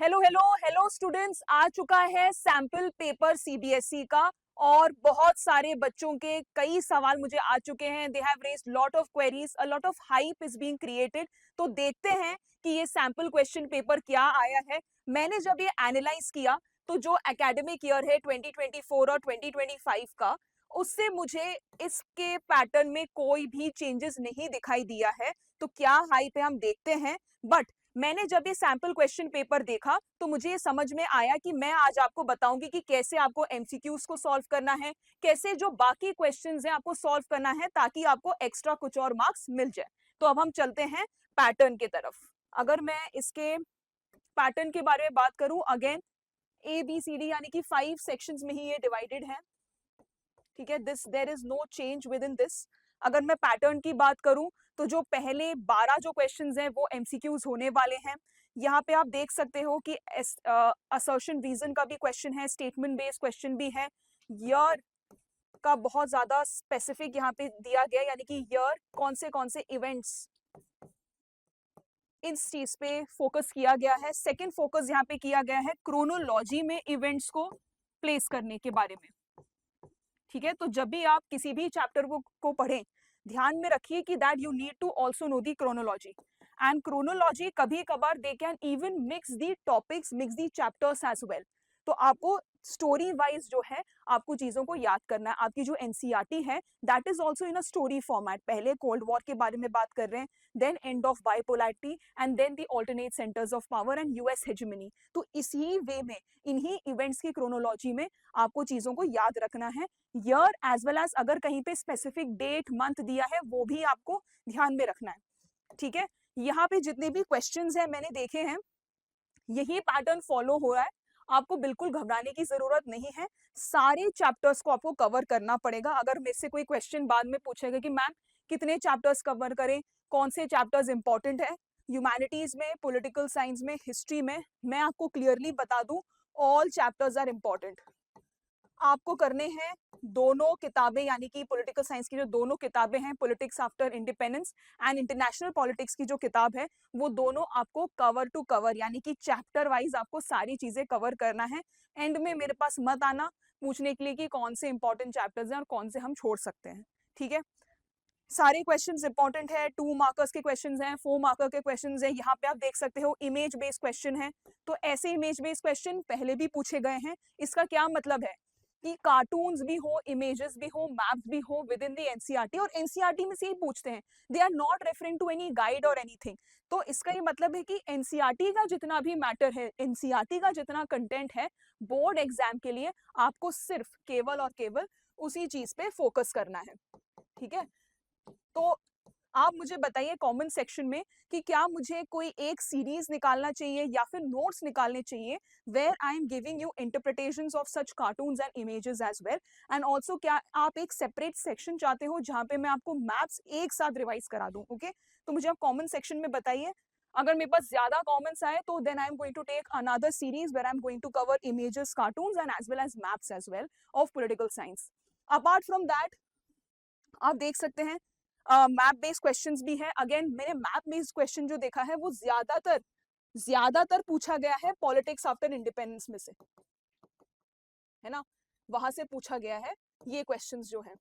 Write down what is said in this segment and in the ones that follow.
Hello hello hello students, आ चुका है sample paper CBSE का। और बहुत सारे बच्चों के कई सवाल मुझे आ चुके हैं। They have raised lot of queries, a lot of hype is being created. तो देखते हैं कि ये सैंपल क्वेश्चन पेपर क्या आया है। मैंने जब ये एनालाइज किया तो जो एकेडमिक ईयर है 2024 और 2025 का, उससे मुझे इसके पैटर्न में कोई भी चेंजेस नहीं दिखाई दिया है। तो क्या हाइप है हम देखते हैं। बट मैंने जब ये सैंपल क्वेश्चन पेपर देखा तो मुझे ये समझ में आया कि मैं आज आपको बताऊंगी कि कैसे आपको एमसीक्यूज को सॉल्व करना है, कैसे जो बाकी क्वेश्चंस हैं आपको सॉल्व करना है, ताकि आपको एक्स्ट्रा कुछ और मार्क्स मिल जाए। तो अब हम चलते हैं पैटर्न के तरफ। अगर मैं इसके पैटर्न के बारे में बात करूं, again A B C D यानी कि 5 सेक्शंस में ही ये डिवाइडेड है। ठीक है, this there is no change within this. अगर मैं पैटर्न की बात करूं तो जो पहले 12 जो क्वेश्चंस हैं वो एमसीक्यूज होने वाले हैं। यहाँ पे आप देख सकते हो कि असर्शन रीजन का भी क्वेश्चन है, स्टेटमेंट बेस्ड क्वेश्चन भी है। ईयर का बहुत ज्यादा स्पेसिफिक यहाँ पे दिया गया, यानी कि ईयर कौन से इवेंट्स, इस चीज पे फोकस किया गया है। सेकंड फोकस यहाँ पे किया गया है क्रोनोलॉजी में इवेंट्स को प्लेस करने के बारे में। ठीक है, तो जब भी आप किसी भी चैप्टर को पढ़ें, ध्यान में रखिए कि that you need to also know the chronology. And chronology कभी कभार they can even mix the topics, mix the chapters as well. तो आपको स्टोरी वाइज जो है आपको चीजों को याद करना है। आपकी जो एनसीईआरटी है that is also in a story format. पहले कोल्ड वॉर के बारे में बात कर रहे हैं, then end of bipolarity, and then the alternate centres of power and US hegemony. तो इसी वे में, इन्हीं इवेंट्स की क्रोनोलॉजी में आपको चीजों को याद रखना है। ईयर एज वेल एज अगर कहीं पे स्पेसिफिक डेट मंथ दिया है वो भी आपको ध्यान में रखना है। ठीक है, यहाँ पे जितने भी क्वेश्चंस हैं मैंने देखे हैं, यही पैटर्न फॉलो हो रहा है। आपको बिल्कुल घबराने की जरूरत नहीं है। सारे चैप्टर्स को आपको कवर करना पड़ेगा। अगर मेरे से कोई क्वेश्चन बाद में पूछेगा कि मैम कितने चैप्टर्स कवर करें, कौन से चैप्टर्स इंपॉर्टेंट है ह्यूमैनिटीज में, पॉलिटिकल साइंस में, हिस्ट्री में, मैं आपको क्लियरली बता दूं, ऑल चैप्टर्स आर इंपॉर्टेंट। आपको करने हैं दोनों किताबें, यानी कि पॉलिटिकल साइंस की जो दोनों किताबें हैं, politics after independence and international politics की जो किताब है, वो दोनों आपको कवर टू कवर यानी कि चैप्टर वाइज आपको सारी चीजें कवर करना है। एंड में मेरे पास मत आना पूछने के लिए कि कौन से इंपॉर्टेंट चैप्टर्स हैं और कौन से हम छोड़ सकते हैं। ठीक है, सारे क्वेश्चंस इंपॉर्टेंट है। 2 मार्कर्स के क्वेश्चंस हैं, 4 मार्कर के क्वेश्चंस हैं। यहाँ पे आप देख सकते हो इमेज बेस्ड क्वेश्चन है। तो ऐसे इमेज बेस्ड क्वेश्चन पहले भी पूछे गए हैं। इसका क्या मतलब है कि कार्टून्स भी हो, इमेजेस भी हो, मैप्स भी हो विद इन द एनसीईआरटी, और एनसीईआरटी में से ही पूछते हैं। They are not referring to any guide or anything. तो इसका ये मतलब है कि एनसीईआरटी का जितना भी मैटर है, एनसीईआरटी का जितना कंटेंट है, बोर्ड एग्जाम के लिए आपको सिर्फ केवल और केवल उसी चीज पे फोकस करना है। ठीक है, तो आप मुझे बताइए कमेंट सेक्शन में कि क्या मुझे कोई एक सीरीज निकालना चाहिए या फिर नोट्स निकालने चाहिए where I am giving you interpretations of such cartoons and images as well. And also क्या आप एक सेपरेट सेक्शन चाहते हो जहां पे मैं आपको मैप्स एक साथ रिवाइज करा दूं। ओके, तो मुझे आप कमेंट सेक्शन में बताइए। अगर मेरे पास ज्यादा कमेंट्स आए तो then I am going to take another series where I am going to cover images, cartoons and as well as maps as well of political science. Apart from that आप देख सकते हैं मैप बेस्ड क्वेश्चंस भी है। Again मैंने map based question जो देखा है वो ज्यादातर पूछा गया है पॉलिटिक्स आफ्टर इंडिपेंडेंस में से, है ना, वहां से पूछा गया है ये क्वेश्चंस जो है।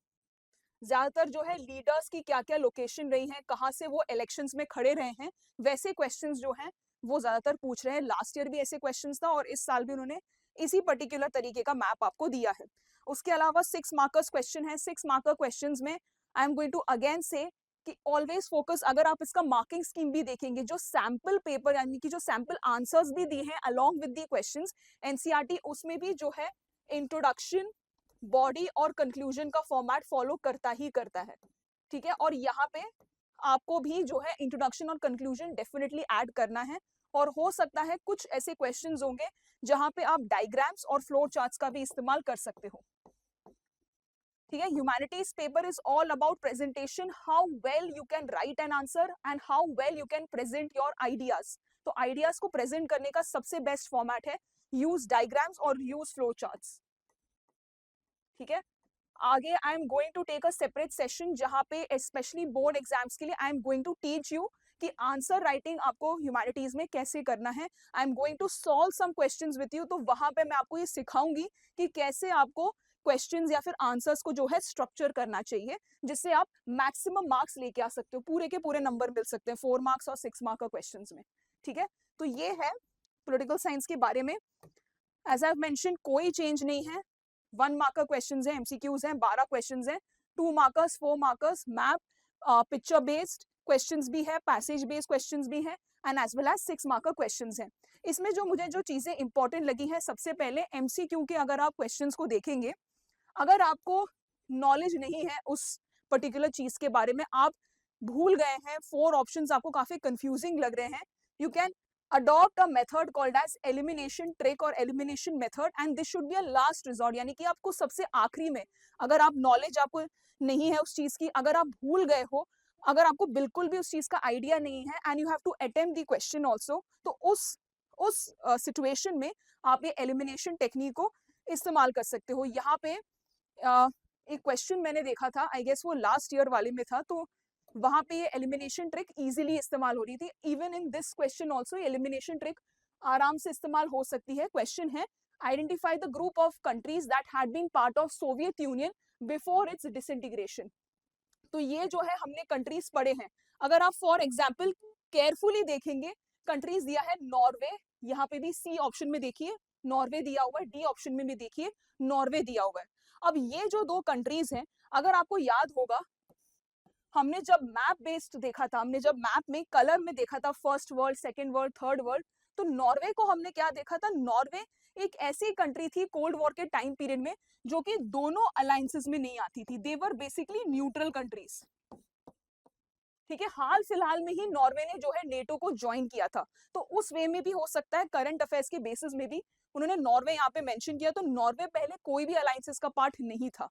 ज्यादातर जो है लीडर्स की क्या क्या लोकेशन रही है, कहाँ से वो इलेक्शंस में खड़े रहे हैं, वैसे क्वेश्चंस जो हैं वो ज्यादातर पूछ रहे हैं। लास्ट ईयर भी ऐसे क्वेश्चंस था और इस साल भी उन्होंने इसी पर्टिकुलर तरीके का मैप आपको दिया है। उसके अलावा 6 मार्कर्स क्वेश्चन है। 6 मार्कर क्वेश्चंस में I am going to again से कि ऑलवेज फोकस, अगर आप इसका मार्किंग स्कीम भी देखेंगे, जो सैंपल पेपर यानी कि जो सैंपल आंसर्स भी दिए हैं along with the questions, NCERT उसमें भी जो है इंट्रोडक्शन, बॉडी और कंक्लूजन का फॉर्मेट फॉलो करता ही करता है। ठीक है, और यहाँ पे आपको भी जो है इंट्रोडक्शन और कंक्लूजन डेफिनेटली ऐड करना है। और हो सकता है कुछ ऐसे क्वेश्चंस होंगे जहां पे आप डायग्राम्स और फ्लोर चार्ट्स का भी इस्तेमाल कर सकते हो। ठीक है, humanities paper is all about presentation, how well you can write an answer and how well you can present your ideas. तो आइडियाज को प्रेजेंट करने का सबसे बेस्ट फॉर्मेट है यूज डायग्राम्स और यूज फ्लो चार्ट्स। ठीक है, आगे I am going to take a separate session जहां पे स्पेशली बोर्ड एग्जाम्स के लिए I am going to teach you कि आंसर राइटिंग आपको ह्यूमैनिटीज में कैसे करना है। I am going to solve some questions with you, तो वहां पे मैं आपको ये सिखाऊंगी कि कैसे आपको क्वेश्चंस या फिर आंसर्स को जो है स्ट्रक्चर करना चाहिए, जिससे आप मैक्सिमम मार्क्स लेके आ सकते हो, पूरे के पूरे नंबर मिल सकते हैं 4 मार्क्स और 6 मार्क का क्वेश्चंस में। ठीक है, तो ये है पॉलिटिकल साइंस के बारे में। एज आई मेंशन कोई चेंज नहीं है, 1 मार्कर क्वेश्चंस है, एमसीक्यूज हैं, 12 क्वेश्चंस हैं, 2 markers, 4 markers, map, picture based questions भी है, पैसेज बेस्ड क्वेश्चंस भी है, and as well as 6 marker questions हैं। इसमें जो मुझे जो चीजें इंपॉर्टेंट लगी है, सबसे पहले एमसीक्यू के अगर आप क्वेश्चंस को देखेंगे, अगर आपको नॉलेज नहीं है उस पर्टिकुलर चीज के बारे में, आप भूल गए हैं, 4 ऑप्शंस आपको काफी कंफ्यूजिंग लग रहे हैं, you can adopt a method called as elimination trick और elimination method, and this should be a last resort, यानी कि आपको सबसे आखिरी में, अगर आप नॉलेज आपको नहीं है उस चीज की, अगर आप भूल गए हो, अगर आपको बिल्कुल भी उस चीज का आइडिया नहीं है, and you have to attempt the question also, तो उस सिचुएशन में आप ये एलिमिनेशन टेक्निक को इस्तेमाल कर सकते हो। यहाँ पे एक क्वेश्चन मैंने देखा था, आई गेस वो लास्ट ईयर वाले में था, तो वहां पे ये एलिमिनेशन ट्रिक इजीली इस्तेमाल हो रही थी। Even in this question also elimination trick आराम से इस्तेमाल हो सकती है। क्वेश्चन है, identify the group of countries that had been part of Soviet Union before its disintegration. तो ये जो है हमने कंट्रीज पढ़े हैं, अगर आप फॉर एग्जाम्पल केयरफुली देखेंगे, कंट्रीज दिया है नॉर्वे, यहाँ पे भी सी ऑप्शन में देखिए नॉर्वे दिया हुआ है, डी ऑप्शन में भी देखिए नॉर्वे दिया हुआ है। अब ये जो 2 कंट्रीज हैं, अगर आपको याद होगा, हमने जब मैप बेस्ड देखा था, हमने जब मैप में कलर में देखा था, first world, second world, third world, तो नॉर्वे को हमने क्या देखा था, नॉर्वे एक ऐसी कंट्री थी कोल्ड वॉर के टाइम पीरियड में जो कि दोनों अलायंसेस में नहीं आती थी, दे वर बेसिकली न्यूट्रल कंट्रीज। ठीक है, हाल फिलहाल में ही नॉर्वे ने जो है नेटो को ज्वाइन किया था, तो उस वे में भी हो सकता है, करंट अफेयर्स के बेसिस में भी उन्होंने नॉर्वे यहाँ पे मेंशन किया, तो नॉर्वे पहले कोई भी अलायंसेस का पार्ट नहीं था।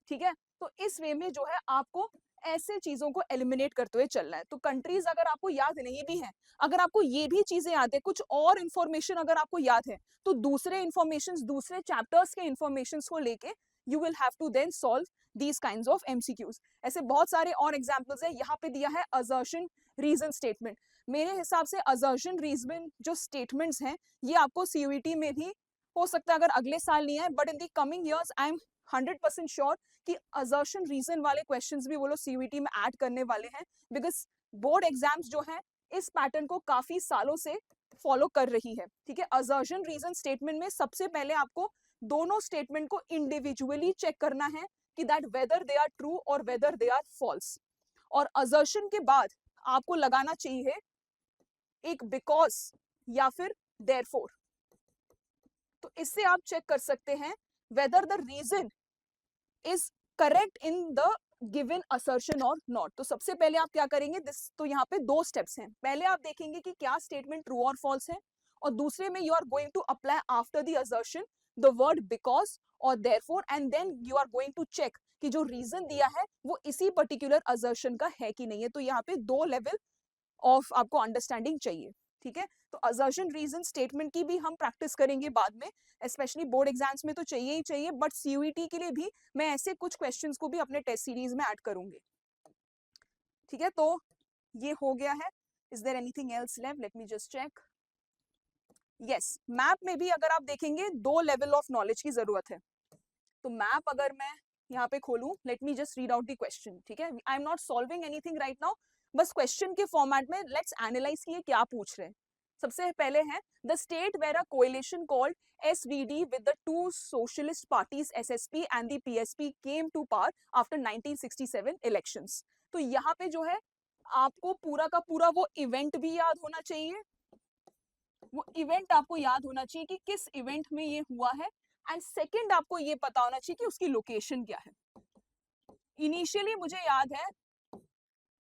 ठीक है, तो इस वे में जो है आपको ऐसे चीजों को एलिमिनेट करते हुए चलना है। तो कंट्रीज अगर आपको याद नहीं भी है, अगर आपको ये भी चीजें याद है, कुछ और इन्फॉर्मेशन अगर आपको याद है, तो दूसरे इन्फॉर्मेशन, दूसरे चैप्टर्स के इन्फॉर्मेशन को लेके you will have to then solve these kinds of MCQs। ऐसे बहुत सारे और एग्जाम्पल्स हैं। यहाँ पे दिया है assertion reason statement। मेरे हिसाब से assertion reason जो स्टेटमेंट्स हैं, ये आपको CUET में भी हो सकता है, अगर अगले साल नहीं है, but in the coming years I am 100% sure कि assertion reason वाले क्वेश्चंस भी वो लोग CUET में ऐड करने वाले हैं, बिकॉज बोर्ड एग्जाम्स जो है इस पैटर्न को काफी सालों से फॉलो कर रही है। ठीक है, assertion reason स्टेटमेंट में सबसे पहले आपको दोनों स्टेटमेंट को इंडिविजुअली चेक करना है कि that whether they are true और वेदर दे आर फॉल्स, और असर्शन के बाद आपको लगाना चाहिए एक बिकॉज या फिर देयरफॉर। तो इससे आप चेक कर सकते हैं whether the reason is correct in the given assertion और नॉट। तो सबसे पहले आप क्या करेंगे, दिस, तो यहाँ पे 2 स्टेप्स हैं। पहले आप देखेंगे कि क्या स्टेटमेंट ट्रू और फॉल्स है, और दूसरे में you are going to apply after the assertion the word because और therefore, and then you are going to check कि जो रीजन दिया है वो इसी पर्टिकुलर असर्शन का है कि नहीं है। तो यहाँ पे 2 लेवल ऑफ आपको अंडरस्टैंडिंग चाहिए। ठीक है, तो असर्शन रीजन स्टेटमेंट की भी हम प्रैक्टिस करेंगे बाद में, स्पेशली बोर्ड एग्जाम्स में तो चाहिए ही चाहिए, बट CUET के लिए भी मैं ऐसे कुछ क्वेश्चंस को भी अपने टेस्ट सीरीज में ऐड करूंगी। ठीक है, तो ये हो गया है। Is there anything else left, let me just check. Yes, map में भी अगर आप देखेंगे 2 लेवल ऑफ नॉलेज की जरूरत है। तो मैप अगर मैं यहाँ पे खोलूं, let me just read out the question. ठीक है, I am not solving anything right now, बस क्वेश्चन के फॉर्मेट में लेट्स एनालाइज किए क्या पूछ रहे हैं। सबसे पहले है the state where a coalition called SVD with the 2 socialist parties SSP and the PSP came to power after 1967 elections. तो यहाँ पे जो है आपको पूरा का पूरा वो इवेंट भी याद होना चाहिए, वो इवेंट आपको याद होना चाहिए कि किस इवेंट में ये हुआ है, एंड सेकंड आपको ये पता होना चाहिए कि उसकी लोकेशन क्या है। इनिशियली मुझे याद है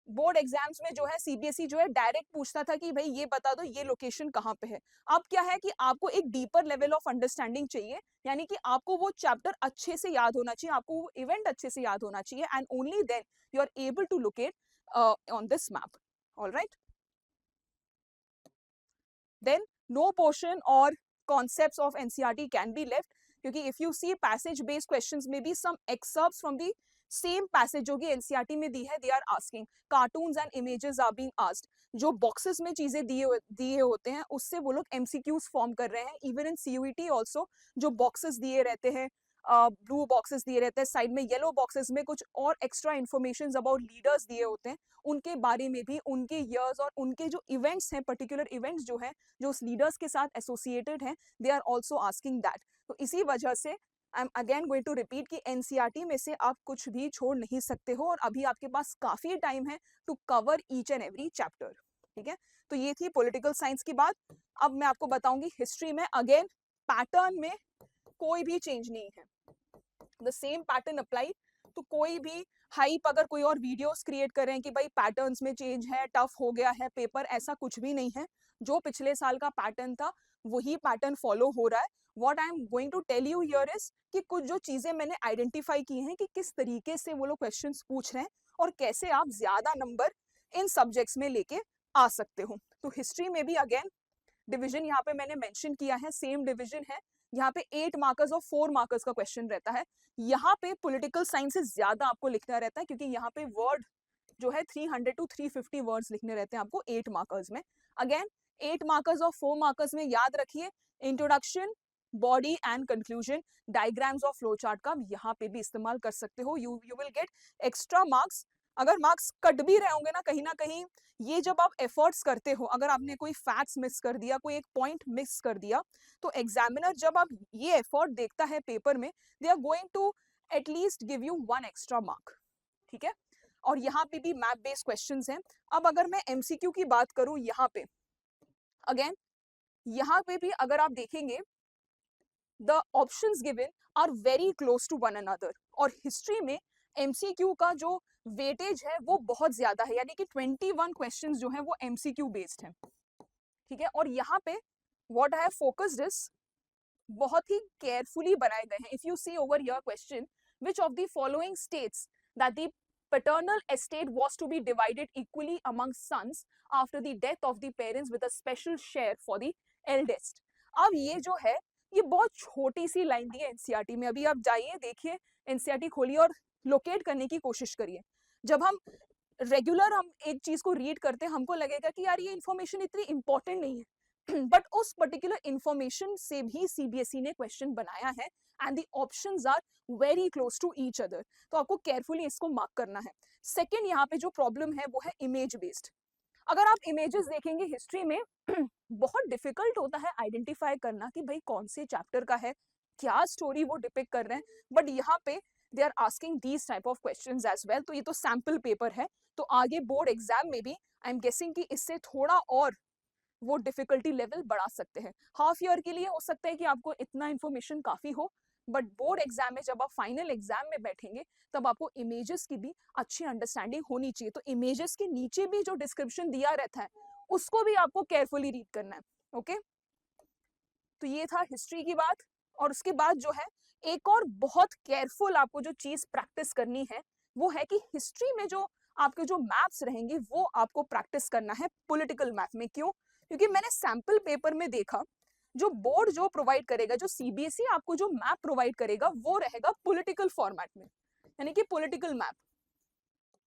बोर्ड एग्जाम्स में जो है CBSE जो है डायरेक्ट पूछता था कि भाई ये बता दो ये लोकेशन कहाँ पे है। अब क्या है कि आपको एक डीपर लेवल ऑफ अंडरस्टैंडिंग चाहिए, यानी कि आपको वो चैप्टर अच्छे से याद होना चाहिए, आपको वो इवेंट अच्छे से याद होना चाहिए, and only then you are able to locate on this map. Alright, then no portion और concepts of NCERT can be left, क्योंकि if you see passage based questions में भी some excerpts from the same passage जो कि NCERT में दी है, they are asking cartoons and images are being asked. जो बॉक्सेस में चीजें दिए होते हैं उससे वो लोग एमसीक्यूज फॉर्म कर रहे हैं। इवन इन सीयूईटी ऑल्सो जो बॉक्सेस दिए रहते हैं, ब्लू बॉक्सेस दिए रहते हैं, साइड में येलो बॉक्सेस में कुछ और एक्स्ट्रा इन्फॉर्मेशन अबाउट लीडर्स दिए होते हैं, उनके बारे में भी, उनके ईयर्स और उनके जो इवेंट्स हैं, पर्टिकुलर इवेंट्स जो हैं जो उस लीडर्स के साथ एसोसिएटेड हैं, they are also asking that. तो इसी वजह से I am again going to repeat कि एनसीईआरटी में से आप कुछ भी छोड़ नहीं सकते हो और अभी आपके पास काफी टाइम है to cover each and every chapter. ठीक है, तो ये थी पॉलिटिकल साइंस की बात। अब मैं आपको बताऊंगी हिस्ट्री में। अगेन पैटर्न में कोई भी चेंज नहीं है, द सेम पैटर्न अप्लाई। तो कोई भी हाइप, अगर कोई और वीडियोस क्रिएट कर रहे हैं कि भाई पैटर्न्स में चेंज है, टफ हो गया है पेपर, ऐसा कुछ भी नहीं है। जो पिछले साल का पैटर्न था वही पैटर्न फॉलो हो रहा है। What I am going to tell you here is कि कुछ जो चीजें मैंने आइडेंटिफाई की हैं कि किस तरीके से वो लोग क्वेश्चंस पूछ रहे हैं और कैसे आप ज्यादा नंबर इन सब्जेक्ट्स में लेके आ सकते हो। तो हिस्ट्री में भी अगेन डिवीजन यहाँ पे मैंने मेंशन किया है, सेम डिवीजन है। यहाँ पे 8 मार्कर्स और 4 मार्कर्स का क्वेश्चन रहता है। यहाँ पे पॉलिटिकल साइंस से ज्यादा आपको लिखना रहता है क्योंकि यहाँ पे वर्ड जो है 300 टू 350 वर्ड्स लिखने रहते हैं आपको 8 मार्कर्स में। अगेन 8 मार्कर्स और 4 मार्कर्स में याद रखिए introduction, body and conclusion, diagrams और फ्लो चार्ट का यहाँ पे भी इस्तेमाल कर सकते हो। You will get extra marks. अगर मार्क्स कट भी रहे होंगे ना कहीं, ये जब आप एफर्ट्स करते हो, अगर आपने कोई फैक्ट्स मिस कर दिया, कोई एक पॉइंट मिस कर दिया, तो एग्जामिनर जब आप ये एफर्ट देखता है पेपर में, they are going to at least give you 1 extra mark. ठीक है, और यहाँ पे भी मैप बेस्ड क्वेश्चंस हैं। अब अगर मैं एमसीक्यू की बात करूं, यहाँ पे अगेन यहाँ पे भी अगर आप देखेंगे the options given are very close to one another. और हिस्ट्री में एमसीक्यू का जो वेटेज है वो बहुत ज्यादा है, यानी कि 21 क्वेश्चंस जो हैं वो एमसीक्यू बेस्ड हैं। ठीक है, और यहाँ पे what I have focused is बहुत ही केयरफुली बनाए गए हैं। If you see over your question, which of the following states that the paternal estate was to be divided equally among sons after the death of the parents with a special share for the eldest? अब ये जो है ये बहुत छोटी सी line दी है NCERT में। अभी आप जाइए, देखिए, एनसीईआरटी खोलिए और लोकेट करने की कोशिश करिए। जब हम रेगुलर हम एक चीज को रीड करते हैं हमको लगेगा कि यार ये इन्फॉर्मेशन इतनी इंपॉर्टेंट नहीं है, बट उस पर्टिकुलर इंफॉर्मेशन से भी सीबीएसई ने क्वेश्चन बनाया है and the options are very close to each other. तो आपको केयरफुली इसको मार्क करना है। सेकेंड यहाँ पे जो प्रॉब्लम है वो है इमेज बेस्ड। अगर आप इमेजेस देखेंगे हिस्ट्री में बहुत डिफिकल्ट होता है आइडेंटिफाई करना कि भाई कौन से चैप्टर का है, क्या स्टोरी वो डिपिक्ट कर रहे हैं। बट यहाँ पे they are asking these type of questions as well. तो ये तो सैम्पल पेपर है, तो आगे बोर्ड एग्जाम में भी आई एम गेसिंग कि इससे थोड़ा और वो डिफिकल्टी लेवल बढ़ा सकते हैं। हाफ ईयर के लिए हो सकता है कि आपको इतना इंफॉर्मेशन काफी हो, बट बोर्ड एग्जाम में जब आप फाइनल एग्जाम में बैठेंगे तब आपको इमेजेस की भी अच्छी अंडरस्टैंडिंग होनी चाहिए। तो इमेजेस के नीचे भी जो डिस्क्रिप्शन दिया रहता है उसको भी आपको केयरफुली रीड करना है। ओके, तो ये था हिस्ट्री की बात। और उसके बाद जो है एक और बहुत केयरफुल आपको जो चीज प्रैक्टिस करनी है वो है कि हिस्ट्री में जो आपके जो मैप्स रहेंगे वो आपको प्रैक्टिस करना है पॉलिटिकल मैप में। क्यों? क्योंकि मैंने सैंपल पेपर में देखा जो बोर्ड जो प्रोवाइड करेगा, जो सीबीएसई आपको जो मैप प्रोवाइड करेगा वो रहेगा पॉलिटिकल फॉर्मेट में, यानी कि पॉलिटिकल मैप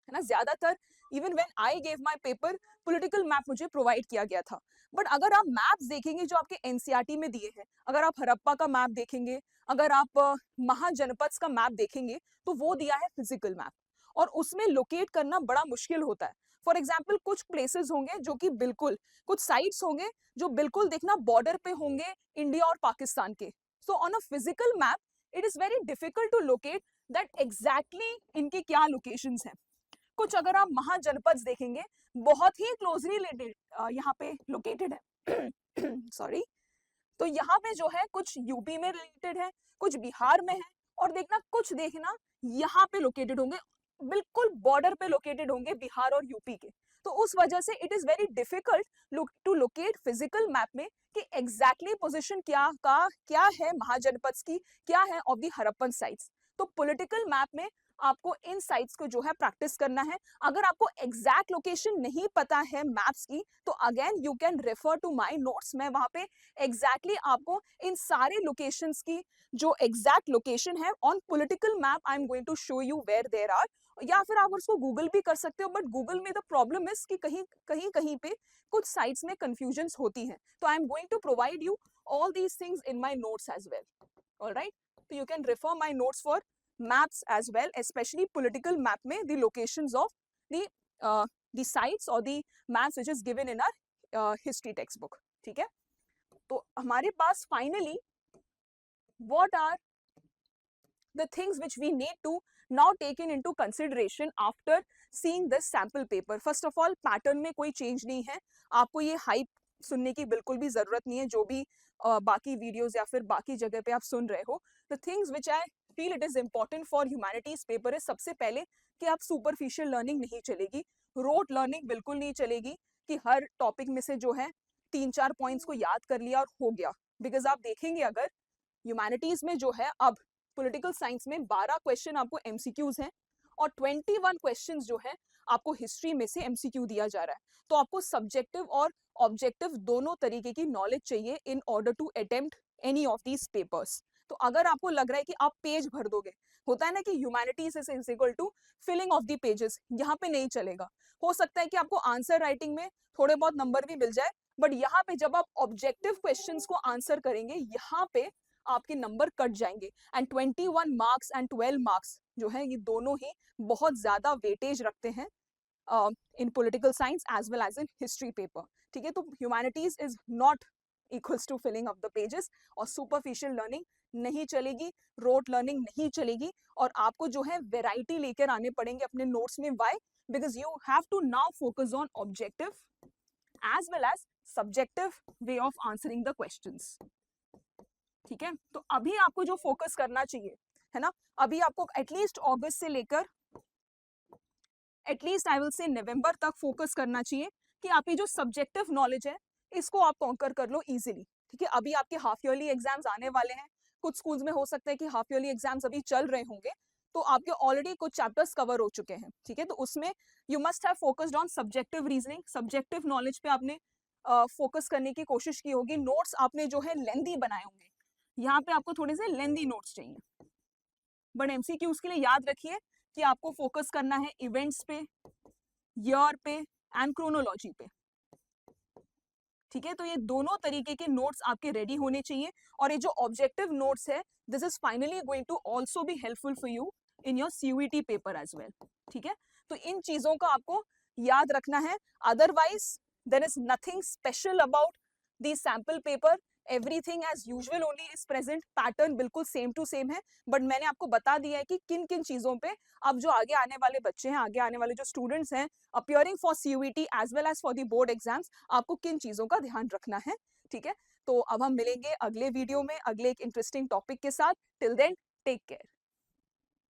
है ना। ज्यादातर even when I gave my paper political map मुझे प्रोवाइड किया गया था। बट अगर आप मैप्स देखेंगे जो आपके एनसीईआरटी में दिए हैं, अगर आप हड़प्पा का मैप देखेंगे, अगर आप महाजनपद का मैप देखेंगे, तो वो दिया है फिजिकल मैप और उसमें लोकेट करना बड़ा मुश्किल होता है। फॉर एग्जाम्पल कुछ प्लेसेस होंगे जो कि बिल्कुल, कुछ साइट्स होंगे जो बिल्कुल देखना बॉर्डर पे होंगे इंडिया और पाकिस्तान के। So on a physical map it is very difficult to locate that exactly इनके क्या लोकेशंस हैं। कुछ अगर आप महाजनपद देखेंगे बहुत ही क्लोजली यहाँ पे लोकेटेड है सॉरी। तो यहाँ पे जो है कुछ यूपी में रिलेटेड है, कुछ बिहार में है, और देखना यहाँ पे लोकेटेड होंगे, बिल्कुल बॉर्डर पे लोकेटेड होंगे बिहार और यूपी के। तो उस वजह से it is very difficult to locate physical map में कि एग्जैक्टली पोजीशन क्या है महाजनपद की, क्या है ऑफ द हड़प्पन साइट्स। तो पॉलिटिकल मैप में आपको इन साइट्स को जो है प्रैक्टिस करना है। अगर आपको एग्जैक्ट लोकेशन नहीं पता है मैप्स की, तो again you can refer to my notes. मैं वहां पे एग्जैक्टली आपको इन सारे लोकेशंस की जो एग्जैक्ट लोकेशन है on political map I am going to show you where they are. या फिर आप उसको गूगल भी कर सकते हो, बट गूगल में द प्रॉब्लम इज कि कहीं पे कुछ साइट्स में कंफ्यूजन्स होती हैं। तो I am going to provide you all these things in my notes as well. All right, so you can refer my notes for maps as well, especially political map में the locations of the sites or the maps which is given in our history textbook. ठीक है, तो हमारे पास finally what are the things which we need to now taken into consideration after seeing this sample paper. First of all, pattern में कोई change नहीं है, आपको ये hype सुनने की बिल्कुल भी जरूरत नहीं है जो भी बाकी वीडियोस या फिर बाकी जगह पे आप सुन रहे हो। The things which I feel it is important for humanities paper है, सबसे पहले कि आप सुपरफिशियल लर्निंग नहीं चलेगी, रोट लर्निंग बिल्कुल नहीं चलेगी कि हर टॉपिक में से जो है 3-4 पॉइंट्स को याद कर लिया और हो गया। बिकॉज आप देखेंगे अगर ह्यूमैनिटीज में जो है अब पॉलिटिकल साइंस में 12 क्वेश्चन आपको एमसीक्यूज हैं और 21 क्वेश्चंस जो है आपको हिस्ट्री में से एमसीक्यू दिया जा रहा है। तो आपको सब्जेक्टिव और ऑब्जेक्टिव दोनों तरीके की नॉलेज चाहिए in order to attempt any of these papers. तो अगर आपको लग रहा है कि आप पेज भर दोगे, होता है ना कि humanities is equal to filling of the pages, यहाँ पे नहीं चलेगा। हो सकता है कि आपको आंसर राइटिंग में थोड़े बहुत नंबर भी मिल जाए, बट यहाँ पे जब आप ऑब्जेक्टिव क्वेश्चंस को आंसर करेंगे, यहाँ पे आपके नंबर कट जाएंगे। एंड 21 मार्क्स एंड 12 मार्क्स जो है ये दोनों ही बहुत ज्यादा वेटेज रखते हैं in political science as well as in history paper. ठीक है, तो humanities is not equals to filling of the pages, और सुपरफिशियल लर्निंग नहीं चलेगी, रोट लर्निंग नहीं चलेगी, और आपको जो है वेराइटी लेकर आने पड़ेंगे अपने नोट्स में। Why? Because you have to now focus on objective as well as subjective way of answering the questions. ठीक है, तो अभी आपको जो फोकस करना चाहिए है ना, अभी आपको एटलीस्ट अगस्त से लेकर एटलीस्ट आई विल से नवंबर तक फोकस करना चाहिए कि आपकी जो सब्जेक्टिव नॉलेज है इसको आप कॉन्कर कर लो इजीली। ठीक है, अभी आपके हाफ ईयरली एग्जाम्स आने वाले हैं, कुछ स्कूल्स में हो सकता है कि हाफ ईयरली एग्जाम्स अभी चल रहे होंगे, तो आपके ऑलरेडी कुछ चैप्टर्स कवर हो चुके हैं। ठीक है, तो उसमें you must have focused on subjective reasoning, subjective knowledge पे आपने फोकस करने की कोशिश की होगी। नोट्स आपने जो है लेंदी बनाए होंगे, यहाँ पे आपको थोड़े से लेंदी नोट्स चाहिए, बट एमसीक्यूज के लिए याद रखिए कि आपको फोकस करना है इवेंट्स पे, ईयर पे एंड क्रोनोलॉजी पे। ठीक है, तो ये दोनों तरीके के नोट्स आपके रेडी होने चाहिए, और ये जो ऑब्जेक्टिव नोट्स है this is finally going to also be helpful for you in your CUET paper as well. ठीक है, तो इन चीजों का आपको याद रखना है, otherwise there is nothing special about the sample paper, everything as usual only is present, pattern बिल्कुल सेम टू सेम है। बट मैंने आपको बता दिया है कि किन किन चीजों पे अब जो आगे आने वाले बच्चे हैं, आगे आने वाले जो स्टूडेंट्स हैं appearing for CUET as well as for the board exams, आपको किन चीजों का ध्यान रखना है। ठीक है, तो अब हम मिलेंगे अगले वीडियो में अगले एक इंटरेस्टिंग टॉपिक के साथ। Till then take care.